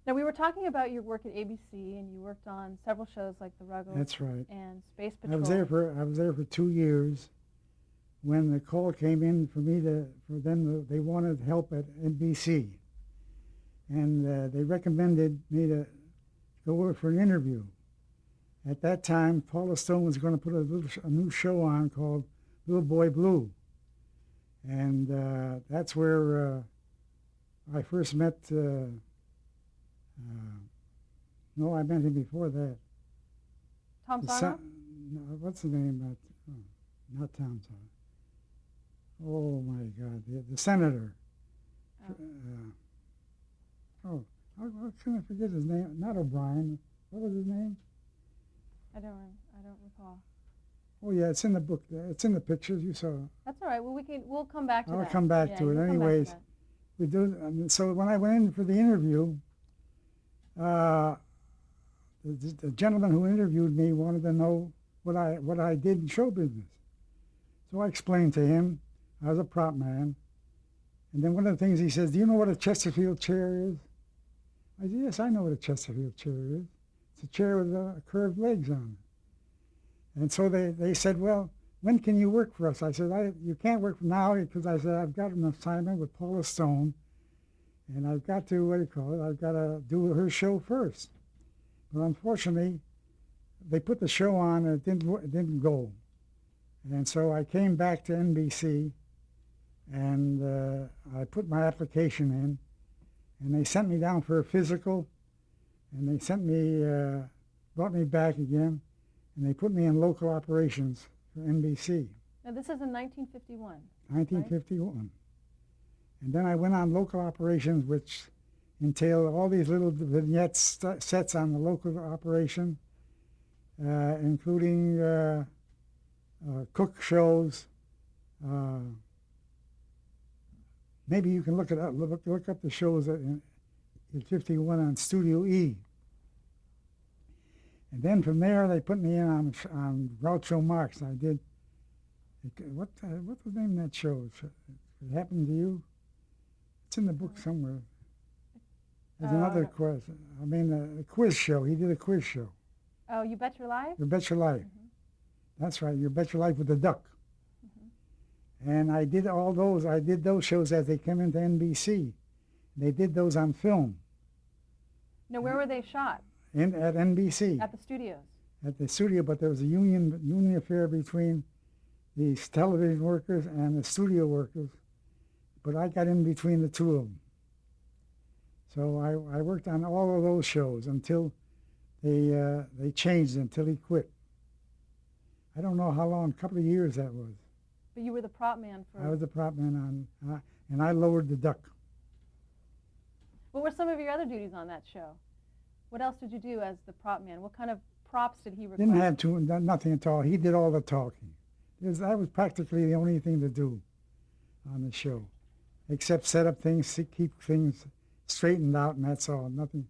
Now, we were talking about your work at ABC, and you worked on several shows like The Ruggles That's right. and Space I Patrol. was there for 2 years. When the call came in for me for them, they wanted help at NBC, and they recommended me to go over for an interview. At that time, Paula Stone was going to put a new show on called Little Boy Blue, and that's where I first met. No, I met him before that. Tom Sarno? No, what's the name? Not Tom Sarno. Oh my God, the senator. Oh. How can I forget his name? Not O'Brien. What was his name? I don't recall. Oh yeah, it's in the book. It's in the pictures. You saw it. That's all right. Well, we'll come back to that. I'll come back Yeah, to it. you'll come back to Anyways, that. we do. So when I went in for the interview, uh, the gentleman who interviewed me wanted to know what I did in show business. So I explained to him I was a prop man. And then one of the things he says, "Do you know what a Chesterfield chair is?" I said, "Yes, I know what a Chesterfield chair is. It's a chair with curved legs on it." And so they said, "Well, when can you work for us?" I said, "You can't work now because," I said, "I've got an assignment with Paula Stone, and I've got to, what do you call it, I've got to do her show first." But unfortunately, they put the show on and it didn't go. And so I came back to NBC, and I put my application in, and they sent me down for a physical, and they brought me back again, and they put me in local operations for NBC. Now, this is in 1951. 1951. Right? And then I went on local operations, which entailed all these little vignettes sets on the local operation, including cook shows. Maybe you can look it up. Look up the shows in 51 on Studio E. And then from there, they put me in on Groucho Marx. I did, what was the name of that show? It happened to you? It's in the book somewhere. There's another quiz. I mean, a quiz show. He did a quiz show. Oh, You Bet Your Life? You Bet Your Life. Mm-hmm. That's right. You Bet Your Life with the duck. Mm-hmm. And I did all those. I did those shows as they came into NBC. They did those on film. Now, where were they shot? At NBC. At the studios. At the studio, but there was a union affair between the television workers and the studio workers. But I got in between the two of them. So I worked on all of those shows until they changed, until he quit. I don't know how long, a couple of years that was. But you were the prop man for... I was the prop man and I lowered the duck. What were some of your other duties on that show? What else did you do as the prop man? What kind of props did he request? Didn't have nothing at all. He did all the talking. That was practically the only thing to do on the show, except set up things, keep things straightened out, and that's all, nothing.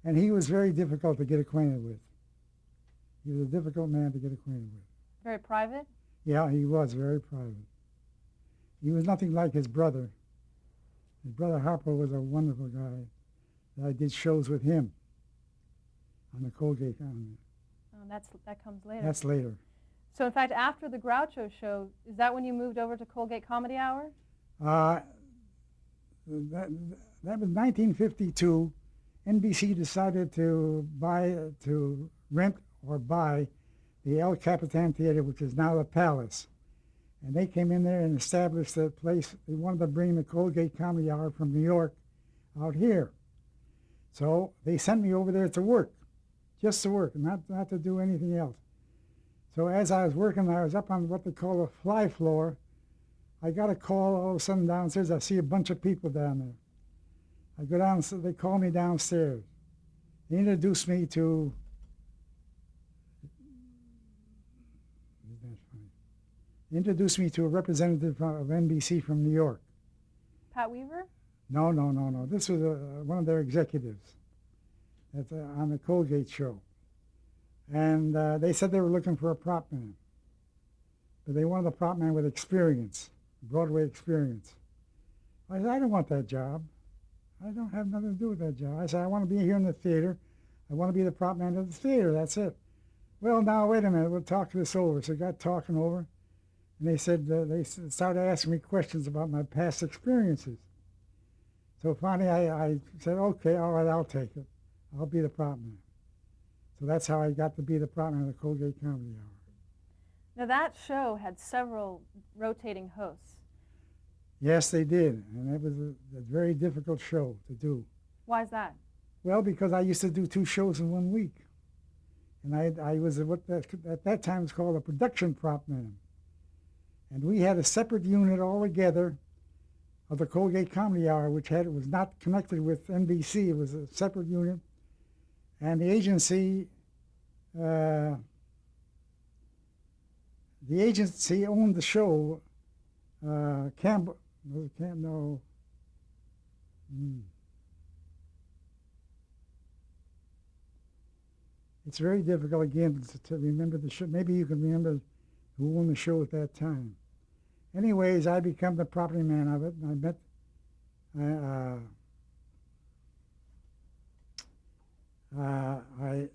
And he was very difficult to get acquainted with. He was a difficult man to get acquainted with. Very private? Yeah, he was very private. He was nothing like his brother. His brother Harper was a wonderful guy. I did shows with him on the Colgate. Oh, that comes later. That's later. So, in fact, after the Groucho show, is that when you moved over to Colgate Comedy Hour? That was 1952. NBC decided to rent or buy the El Capitan Theater, which is now the Palace. And they came in there and established a place. They wanted to bring the Colgate Comedy Hour from New York out here. So they sent me over there to work, just to work, not to do anything else. So as I was working, I was up on what they call a fly floor. I got a call all of a sudden downstairs. I see a bunch of people down there. I go down, so they call me downstairs. They introduced me to, they introduced me to a representative of NBC from New York. Pat Weaver? No. This was one of their executives on the Colgate show. And they said they were looking for a prop man. But they wanted a prop man with experience, Broadway experience. I said, I don't want that job. I don't have nothing to do with that job. I said, I want to be here in the theater. I want to be the prop man of the theater. That's it. Well, now, wait a minute. We'll talk this over. So we got talking over. And they said, they started asking me questions about my past experiences. So finally, I said, okay, all right, I'll take it. I'll be the prop man. So that's how I got to be the prop man of the Colgate Comedy Hour. Now that show had several rotating hosts. Yes, they did. And it was a very difficult show to do. Why is that? Well, because I used to do 2 shows in 1 week. And I was at that time was called a production prop man. And we had a separate unit altogether of the Colgate Comedy Hour, which was not connected with NBC. It was a separate unit. And the agency owned the show. Campbell, was it Campbell? No. It's very difficult again to remember the show. Maybe you can remember who owned the show at that time. Anyways, I become the property man of it, and I met. The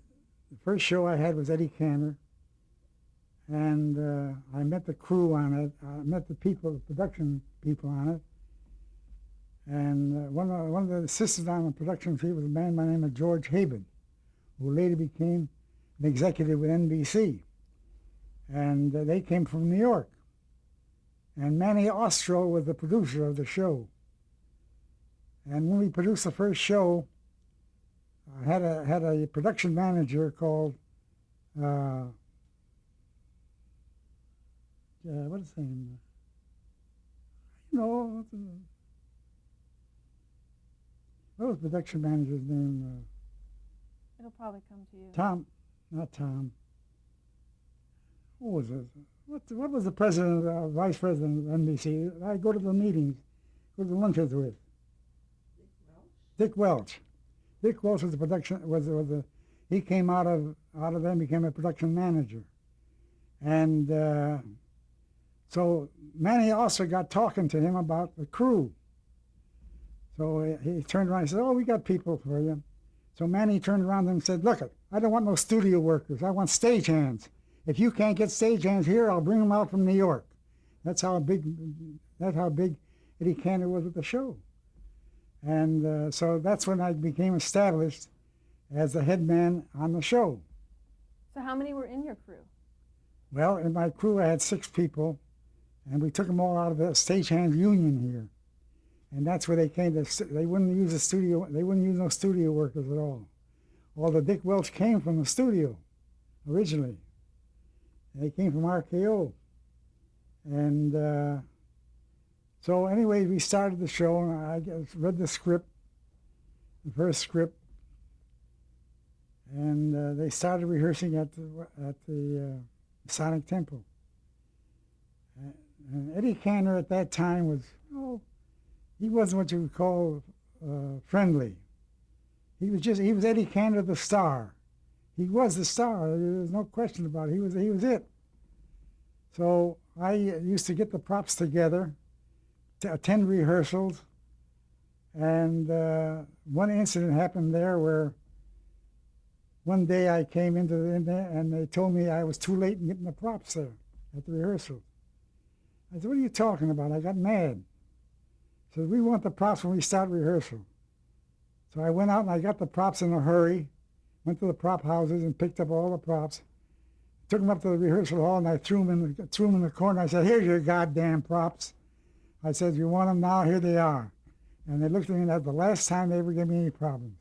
first show I had was Eddie Cantor, and I met the crew on it. I met the people, the production people on it, and one of the assistants on the production team was a man by the name of George Haben, who later became an executive with NBC, and they came from New York. And Manny Ostro was the producer of the show. And when we produced the first show, I had a production manager called, what is his name? What was the production manager's name? It'll probably come to you. Tom, not Tom. Who was it? What was the president, vice president of NBC? I go to the meetings, go to the lunches with. Dick Welch. Dick Welch was the production he came out of them, became a production manager, and so Manny also got talking to him about the crew. So he turned around and said, "Oh, we got people for you." So Manny turned around and said, "Look, I don't want no studio workers. I want stagehands. If you can't get stagehands here, I'll bring them out from New York." That's how big Eddie Cantor was with the show. And so that's when I became established as the head man on the show. So how many were in your crew? Well, in my crew I had 6 people, and we took them all out of the stagehands union here. And that's where they came to. They wouldn't use a studio. They wouldn't use no studio workers at all. Although Dick Welch came from the studio originally. They came from RKO. And so anyway, we started the show, and I read the script, the first script, and they started rehearsing at the Sonic Temple. And Eddie Cantor at that time was, he wasn't what you would call friendly. He was Eddie Cantor, the star. He was the star. There's no question about it. He was it. So I used to get the props together to attend rehearsals, and one incident happened there where one day I came in there and they told me I was too late in getting the props there at the rehearsal. I said, "What are you talking about?" I got mad. So we want the props when we start rehearsal. So I went out and I got the props in a hurry, went to the prop houses and picked up all the props, took them up to the rehearsal hall, and I threw them in the corner. I said, "Here's your goddamn props." I said, "You want them now? Here they are." And they looked at me, and that's the last time they ever gave me any problems.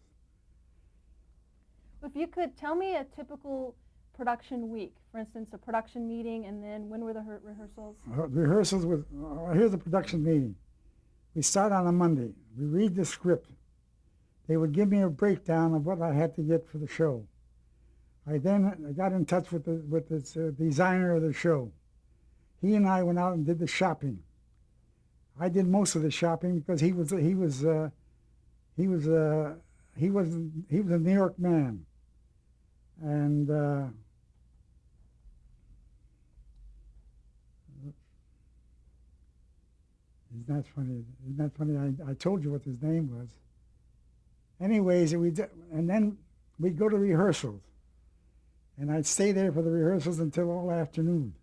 If you could tell me a typical production week, for instance, a production meeting, and then when were the rehearsals? Rehearsals was, here's the production meeting. We start on a Monday. We read the script. They would give me a breakdown of what I had to get for the show. I got in touch with the designer of the show. He and I went out and did the shopping. I did most of the shopping because he was a New York man, and isn't that funny? I told you what his name was. anyways, and then we'd go to rehearsals, and I'd stay there for the rehearsals until all afternoon.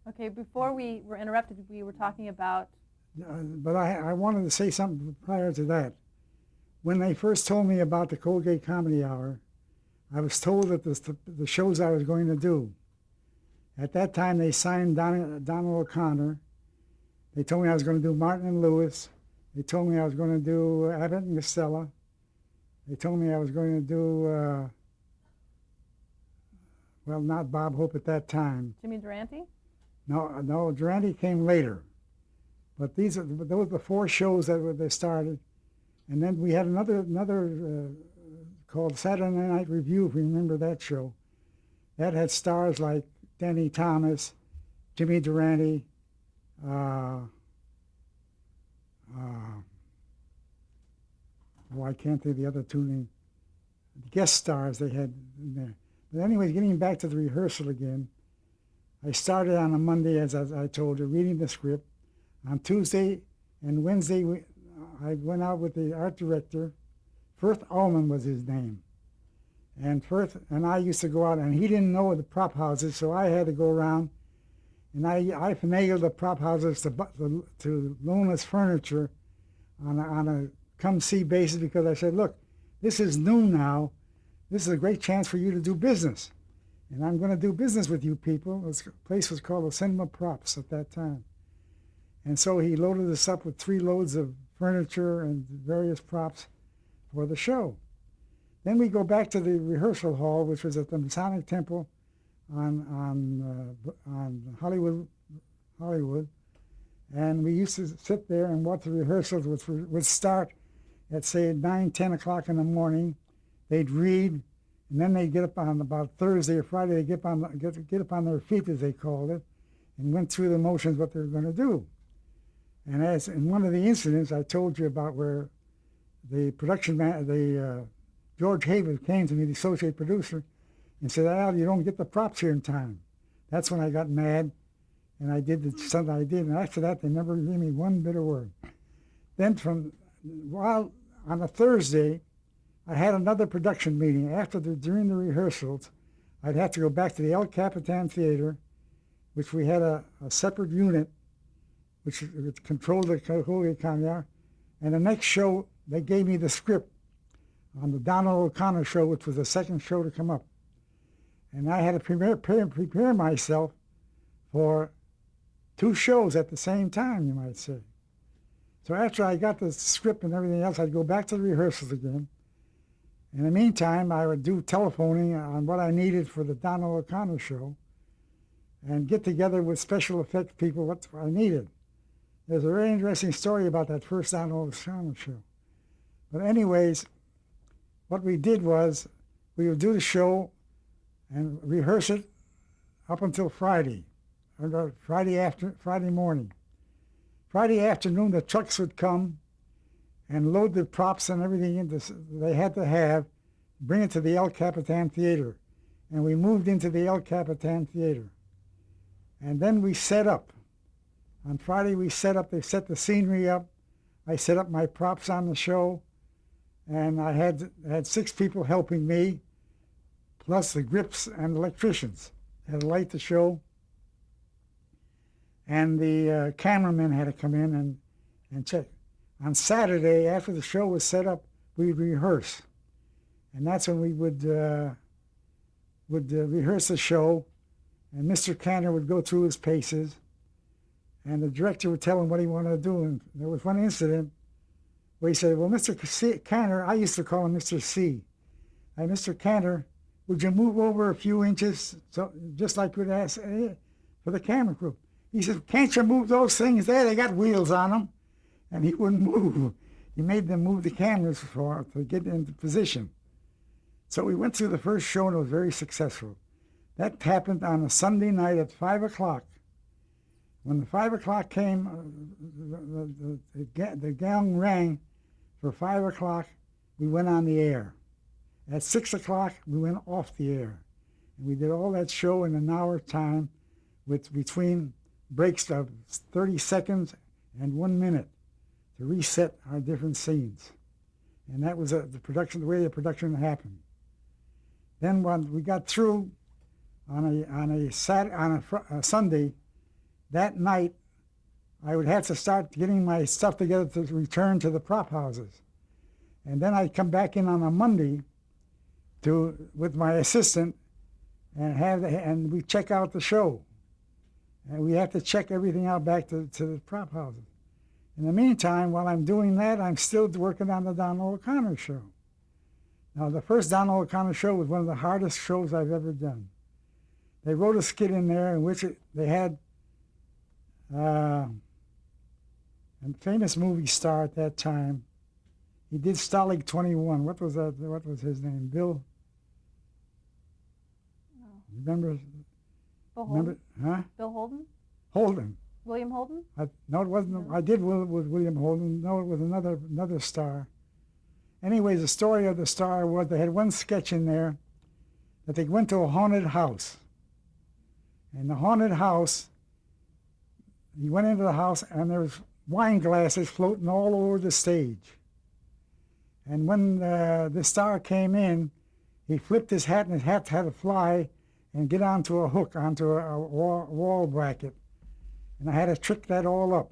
Okay, before we were interrupted, we were talking about... But I wanted to say something prior to that. When they first told me about the Colgate Comedy Hour, I was told that the shows I was going to do. At that time, they signed Donald O'Connor. They told me I was going to do Martin and Lewis. They told me I was going to do Abbott and Costello. They told me I was going to do, well, not Bob Hope at that time. Jimmy Durante? No, Durante came later. But those are the 4 shows that they started. And then we had another called Saturday Night Review, if you remember that show. That had stars like Danny Thomas, Jimmy Durante, I can't think of the other 2 names. The guest stars they had in there. But anyways, getting back to the rehearsal again, I started on a Monday, as I told you, reading the script. On Tuesday and Wednesday, I went out with the art director. Firth Ullman was his name. And Firth and I used to go out, and he didn't know the prop houses, so I had to go around, and I finagled the prop houses to loan us furniture on a come-see basis, because I said, look, this is new now. This is a great chance for you to do business. And I'm going to do business with you people. This place was called the Cinema Props at that time. And so he loaded us up with 3 loads of furniture and various props for the show. Then we go back to the rehearsal hall, which was at the Masonic Temple on Hollywood, and we used to sit there and watch the rehearsals, which would start at, say, 9, 10 o'clock in the morning. They'd read, and then they'd get up on about Thursday or Friday. They'd get up on their feet, as they called it, and went through the motions what they were going to do. And as in one of the incidents I told you about, where the production man, George Havers, came to me, the associate producer, and said, Al, you don't get the props here in time. That's when I got mad, and I did the stuff I did. And after that, they never gave me one bit of word. Then on a Thursday, I had another production meeting. During the rehearsals, I'd have to go back to the El Capitan Theater, which we had a separate unit which controlled the Colgate Comedy Hour. And the next show, they gave me the script on the Donald O'Connor show, which was the second show to come up. And I had to prepare myself for 2 shows at the same time, you might say. So after I got the script and everything else, I'd go back to the rehearsals again. In the meantime, I would do telephoning on what I needed for the Donald O'Connor show and get together with special effects people what I needed. There's a very interesting story about that first Donald O'Connor show. But anyways, what we did was we would do the show and rehearse it up until Friday, or Friday morning. Friday afternoon, the trucks would come and load the props and everything they had to have, bring it to the El Capitan Theater. And we moved into the El Capitan Theater. And then we set up. On Friday, they set the scenery up. I set up my props on the show. And I had 6 people helping me, plus the grips and electricians. I had to light the show. And the cameraman had to come in and check. On Saturday, after the show was set up, we'd rehearse. And that's when we would rehearse the show, and Mr. Cantor would go through his paces, and the director would tell him what he wanted to do. And there was one incident where he said, well, Mr. Cantor, I used to call him Mr. C. Hey, Mr. Cantor, would you move over a few inches, so just like we'd ask for the camera crew? He said, can't you move those things there? They got wheels on them. And he wouldn't move. He made them move the cameras to get into position. So we went through the first show, and it was very successful. That happened on a Sunday night at 5 o'clock. When the 5 o'clock came, the gong rang for 5 o'clock, we went on the air. At 6 o'clock, we went off the air. And we did all that show in an hour time, with between breaks of 30 seconds and 1 minute. to reset our different scenes. And that was the way the production happened. Then when we got through on a Sunday, that night I would have to start getting my stuff together to return to the prop houses. And then I'd come back in on a Monday with my assistant and we check out the show. And we have to check everything out back to the prop houses. In the meantime, while I'm doing that, I'm still working on the Donald O'Connor show. Now, the first Donald O'Connor show was one of the hardest shows I've ever done. They wrote a skit in there in which they had a famous movie star at that time. He did Stalag 21. What was that? What was his name? Bill? No. Remember? Bill Holden? Huh? Bill Holden? Holden. William Holden? No, it wasn't. No. I did with William Holden. No, it was another star. Anyways, the story of the star was they had one sketch in there that they went to a haunted house. And the haunted house, he went into the house and there was wine glasses floating all over the stage. And when the star came in, he flipped his hat and his hat had to fly and get onto a hook, onto a wall bracket. And I had to trick that all up.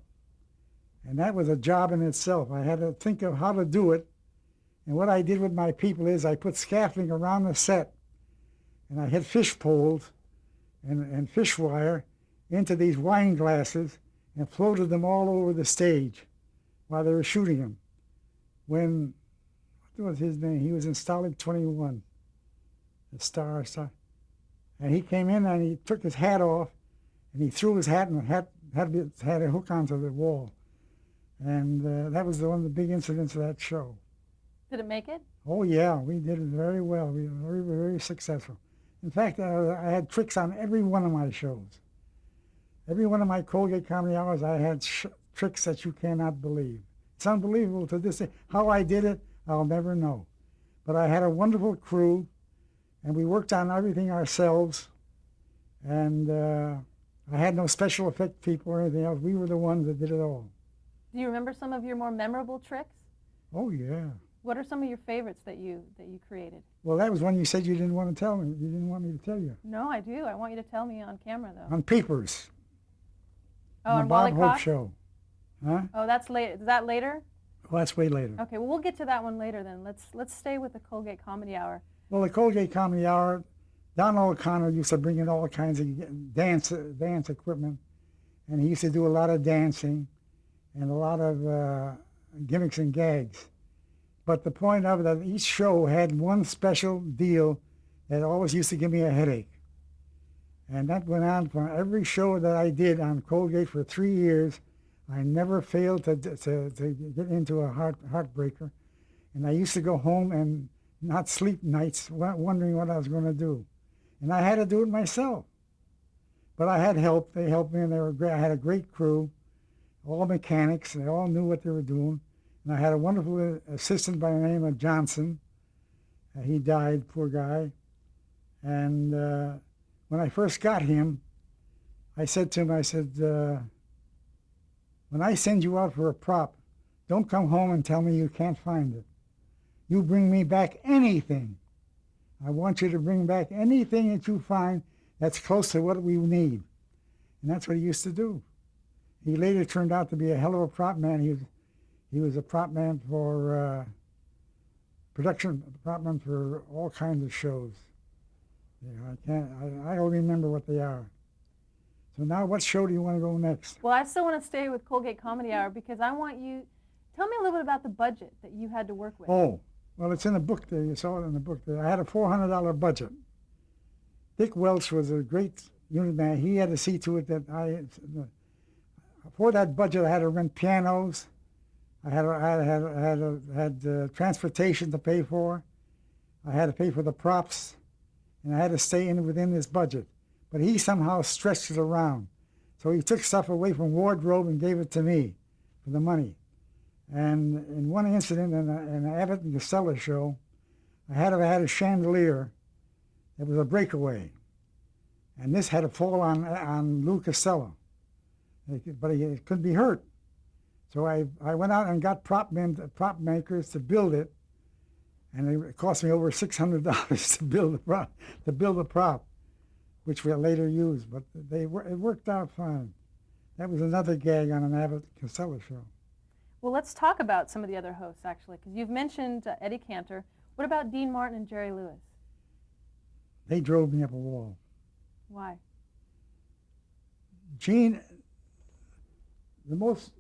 And that was a job in itself. I had to think of how to do it. And what I did with my people is I put scaffolding around the set, and I had fish poles and fish wire into these wine glasses and floated them all over the stage while they were shooting them. When, what was his name? He was in Stalag 21, the star. And he came in and he took his hat off, and he threw his hat, and the hat had a hook onto the wall. And that was one of the big incidents of that show. Did it make it? Oh, yeah, we did it very well. We were very, very successful. In fact, I had tricks on every one of my shows. Every one of my Colgate Comedy Hours, I had tricks that you cannot believe. It's unbelievable to this day. How I did it, I'll never know. But I had a wonderful crew, and we worked on everything ourselves. And I had no special effect people or anything else. We were the ones that did it all. Do you remember some of your more memorable tricks? Oh, yeah. What are some of your favorites that you created? Well, that was one you said you didn't want to tell me. You didn't want me to tell you. No, I do. I want you to tell me on camera, though. On Papers. Oh, on on the Bob Wally Hope Cox? show. Huh? Oh, that's late. Is that later? Well, that's way later. Okay, well, we'll get to that one later then. Let's stay with the Colgate Comedy Hour. Well, the Colgate Comedy Hour, Donald O'Connor used to bring in all kinds of dance equipment, and he used to do a lot of dancing and a lot of gimmicks and gags. But the point of it, that each show had one special deal that always used to give me a headache. And that went on for every show that I did on Colgate for 3 years. I never failed to get into a heartbreaker. And I used to go home and not sleep nights wondering what I was going to do. And I had to do it myself. But I had help. They helped me, and they were great. I had a great crew, all mechanics. They all knew what they were doing. And I had a wonderful assistant by the name of Johnson. He died, poor guy. And when I first got him, I said to him, I said, when I send you out for a prop, don't come home and tell me you can't find it. You bring me back anything. I want you to bring back anything that you find that's close to what we need. And that's what he used to do. He later turned out to be a hell of a prop man. He was a prop man for production, prop man for all kinds of shows. You know, I don't remember what they are. So now what show do you want to go next? Well, I still want to stay with Colgate Comedy Hour because I want you, tell me a little bit about the budget that you had to work with. Oh, well, it's in the book there. You saw it in the book there. I had a $400 budget. Dick Welch was a great unit man. He had to see to it that for that budget, I had to rent pianos. I had transportation to pay for. I had to pay for the props, and I had to stay within this budget. But he somehow stretched it around. So he took stuff away from wardrobe and gave it to me for the money. And in one incident in an Abbott and Costello show, I had a chandelier that was a breakaway. And this had to fall on Lou Costello. But it couldn't be hurt. So I went out and got prop makers to build it, and it cost me over $600 to build a prop, which we later used. But it worked out fine. That was another gag on an Abbott Costello show. Well, let's talk about some of the other hosts, actually, because you've mentioned Eddie Cantor. What about Dean Martin and Jerry Lewis? They drove me up a wall. Why? Gene, the most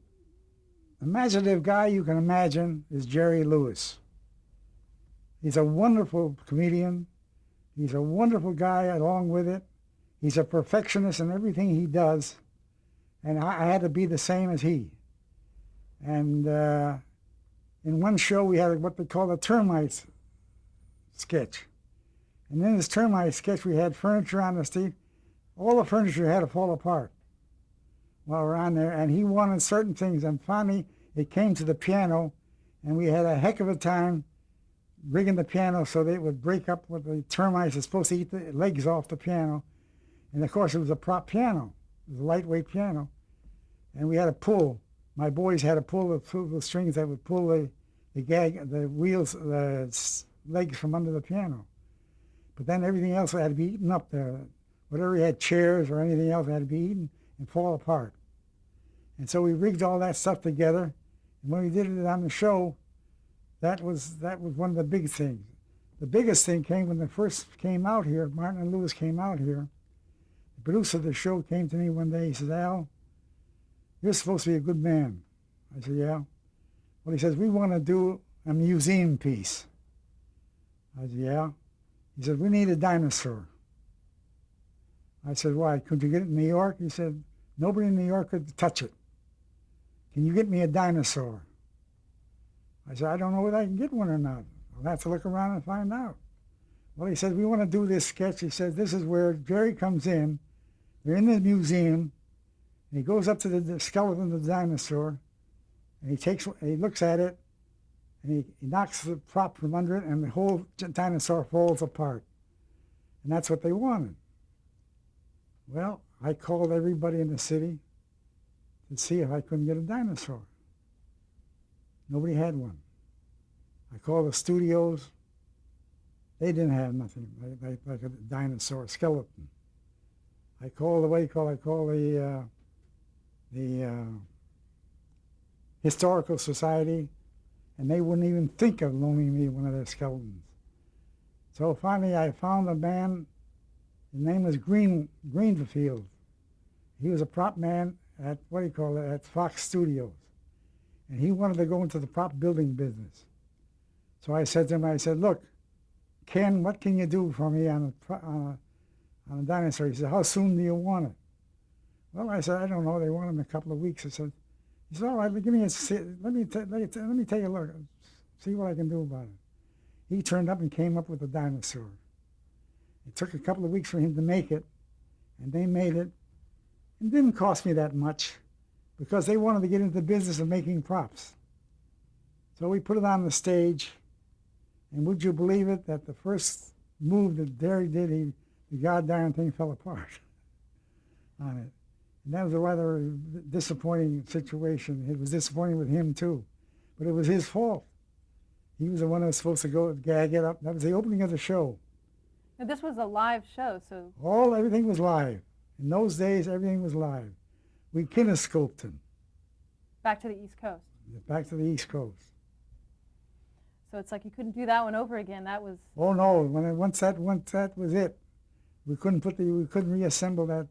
imaginative guy you can imagine is Jerry Lewis. He's a wonderful comedian. He's a wonderful guy along with it. He's a perfectionist in everything he does. And I had to be the same as he. And in one show, we had what they call a termite sketch. And in this termite sketch, we had furniture on the street. All the furniture had to fall apart while we're on there. And he wanted certain things. And finally, it came to the piano. And we had a heck of a time rigging the piano so they would break up with the termites. Are supposed to eat the legs off the piano. And of course, it was a prop piano. It was a lightweight piano. And we had a pull. My boys had to pull the strings that would pull the wheels, the legs from under the piano. But then everything else had to be eaten up there. Whatever had chairs or anything else had to be eaten and fall apart. And so we rigged all that stuff together. And when we did it on the show, that was one of the big things. The biggest thing came when they first came out here. Martin and Lewis came out here. The producer of the show came to me one day. He says, "Al, you're supposed to be a good man." I said, "Yeah." Well, he says, "We want to do a museum piece." I said, "Yeah." He said, "We need a dinosaur." I said, "Why? Could you get it in New York?" He said, "Nobody in New York could touch it. Can you get me a dinosaur?" I said, "I don't know whether I can get one or not. I'll have to look around and find out." Well, he said, "We want to do this sketch." He said, "This is where Jerry comes in. They're in the museum. And he goes up to the skeleton of the dinosaur, and he looks at it, and he knocks the prop from under it, and the whole dinosaur falls apart. And that's what they wanted. Well, I called everybody in the city to see if I couldn't get a dinosaur. Nobody had one. I called the studios. They didn't have nothing like a dinosaur skeleton. I called the Historical Society, and they wouldn't even think of loaning me one of their skeletons. So finally I found a man, his name was Greenfield. He was a prop man at, at Fox Studios. And he wanted to go into the prop building business. So I said to him, "Look, Ken, what can you do for me on a dinosaur?" He said, "How soon do you want it?" Well, I said, "I don't know. They want it in a couple of weeks." He said, "All right, let me take a look, see what I can do about it." He turned up and came up with a dinosaur. It took a couple of weeks for him to make it, and they made it. It didn't cost me that much because they wanted to get into the business of making props. So we put it on the stage, and would you believe it that the first move that Derry did, the goddamn thing fell apart on it. And that was a rather disappointing situation. It was disappointing with him, too. But it was his fault. He was the one that was supposed to go gag it up. That was the opening of the show. Now, this was a live show, so... Everything was live. In those days, everything was live. We kinescoped him. Back to the East Coast. Back to the East Coast. So it's like you couldn't do that one over again. That was... Oh, no. Once that was it. We couldn't reassemble that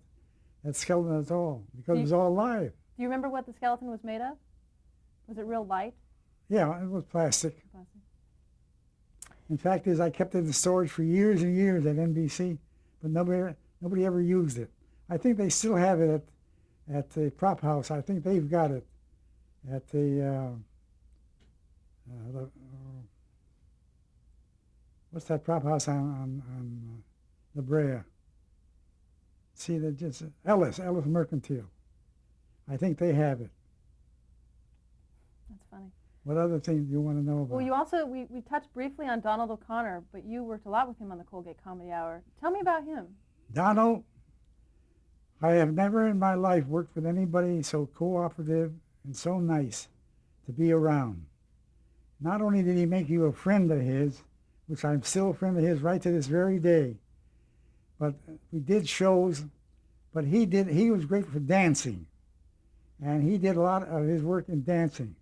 skeleton at all because it was all live. Do you remember what the skeleton was made of? Was it real light? Yeah, it was plastic. In fact, I kept it in storage for years and years at NBC, but nobody ever used it. I think they still have it at the prop house. I think they've got it at the what's that prop house on La Brea? See, that just Ellis Mercantile. I think they have it. That's funny. What other things do you want to know about? Well, you also, we touched briefly on Donald O'Connor, but you worked a lot with him on the Colgate Comedy Hour. Tell me about him. Donald, I have never in my life worked with anybody so cooperative and so nice to be around. Not only did he make you a friend of his, which I'm still a friend of his right to this very day, but we did shows, but he was great for dancing, and he did a lot of his work in dancing.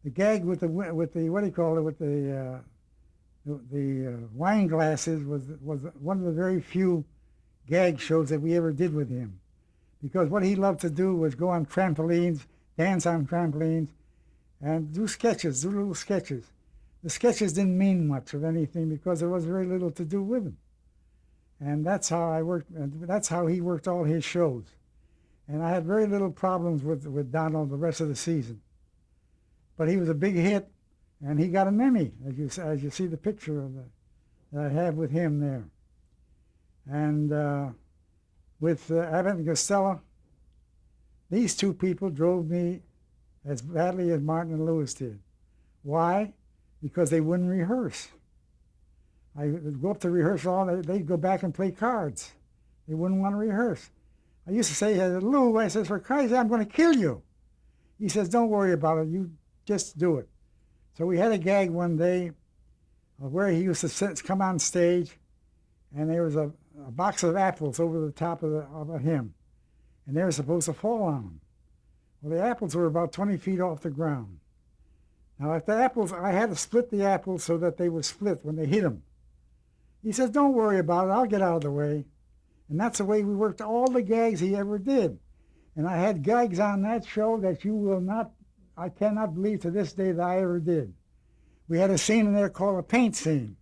The gag with the what do you call it, with the wine glasses was one of the very few gag shows that we ever did with him, because what he loved to do was go on trampolines, dance on trampolines, and do little sketches. The sketches didn't mean much of anything because there was very little to do with them. And that's how I worked, and that's how he worked all his shows. And I had very little problems with Donald the rest of the season. But he was a big hit, and he got an Emmy, as you see the picture of that I have with him there. And with Abbott and Costello, these two people drove me as badly as Martin and Lewis did. Why? Because they wouldn't rehearse. I would go up to rehearsal, they'd go back and play cards. They wouldn't want to rehearse. I used to say, Lou, I says, for Christ's sake, I'm going to kill you. He says, don't worry about it, you just do it. So we had a gag one day where he used to come on stage, and there was a box of apples over the top of him, and they were supposed to fall on him. Well, the apples were about 20 feet off the ground. Now, if the apples, I had to split the apples so that they would split when they hit him. He says, don't worry about it, I'll get out of the way. And that's the way we worked all the gags he ever did. And I had gags on that show that you will not, I cannot believe to this day that I ever did. We had a scene in there called a paint scene.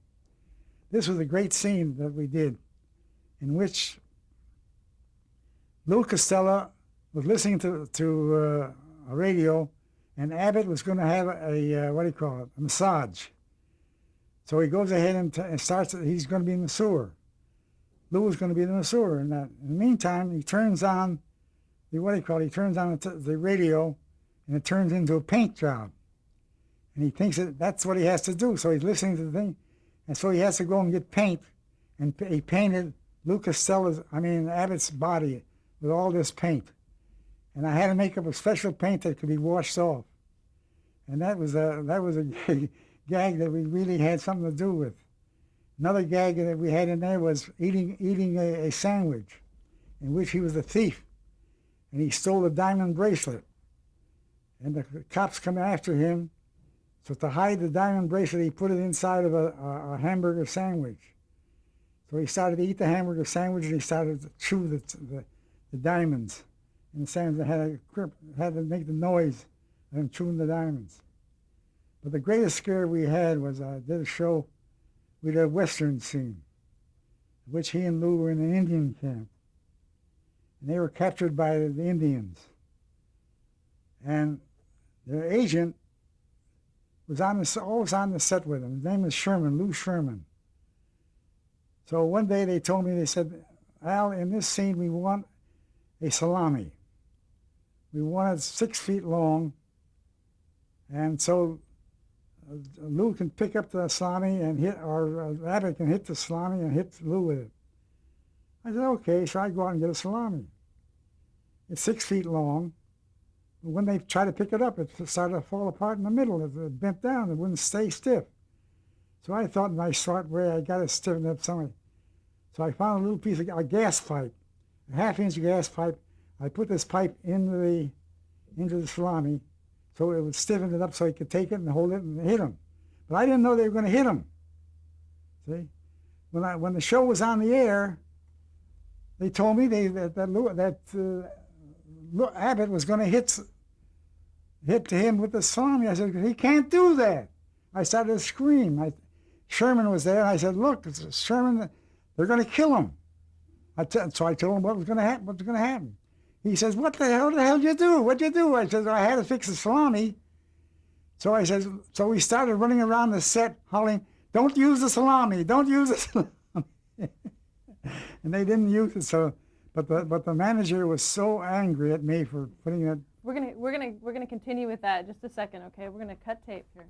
This was a great scene that we did, in which Lou Costello was listening to a radio, and Abbott was going to have a massage. So he goes ahead and starts, he's going to be in the sewer. Lou was going to be in the sewer. And in the meantime, he turns on he turns on the radio, and it turns into a paint job. And he thinks that's what he has to do. So he's listening to the thing, and so he has to go and get paint. And he painted Abbott's body with all this paint. And I had to make up a special paint that could be washed off. And that was a gag that we really had something to do with. Another gag that we had in there was eating a sandwich, in which he was a thief, and he stole a diamond bracelet. And the cops come after him, so to hide the diamond bracelet, he put it inside of a hamburger sandwich. So he started to eat the hamburger sandwich, and he started to chew the diamonds. And the sandwich had to make the noise of him chewing the diamonds. But the greatest scare we had was I did a show, we did a Western scene, in which he and Lou were in an Indian camp. And they were captured by the Indians. And their agent was always on the set with them. His name is Sherman, Lou Sherman. So one day they told me, they said, Al, in this scene we want a salami. We want it 6 feet long, and so Lou can pick up the salami and Abbott can hit the salami and hit Lou with it. I said, okay, so I go out and get a salami. It's 6 feet long. When they try to pick it up, it started to fall apart in the middle. It bent down. It wouldn't stay stiff. So I thought in my smart way, I got to stiffen it up somewhere. So I found a little piece of a gas pipe, a half-inch gas pipe. I put this pipe into the salami so it would stiffen it up so he could take it and hold it and hit him. But I didn't know they were going to hit him. See? When the show was on the air, they told me that Abbott was going to hit to him with the salami. I said, he can't do that. I started to scream. Sherman was there, and I said, look, Sherman, they're going to kill him. So I told him what was going to happen. He says, what the hell did you do? What'd you do? I said, I had to fix the salami. So I said, so we started running around the set hollering, don't use the salami, don't use the salami. And they didn't use it, so, but the manager was so angry at me for putting it. We're gonna continue with that in just a second, okay? We're gonna cut tape here.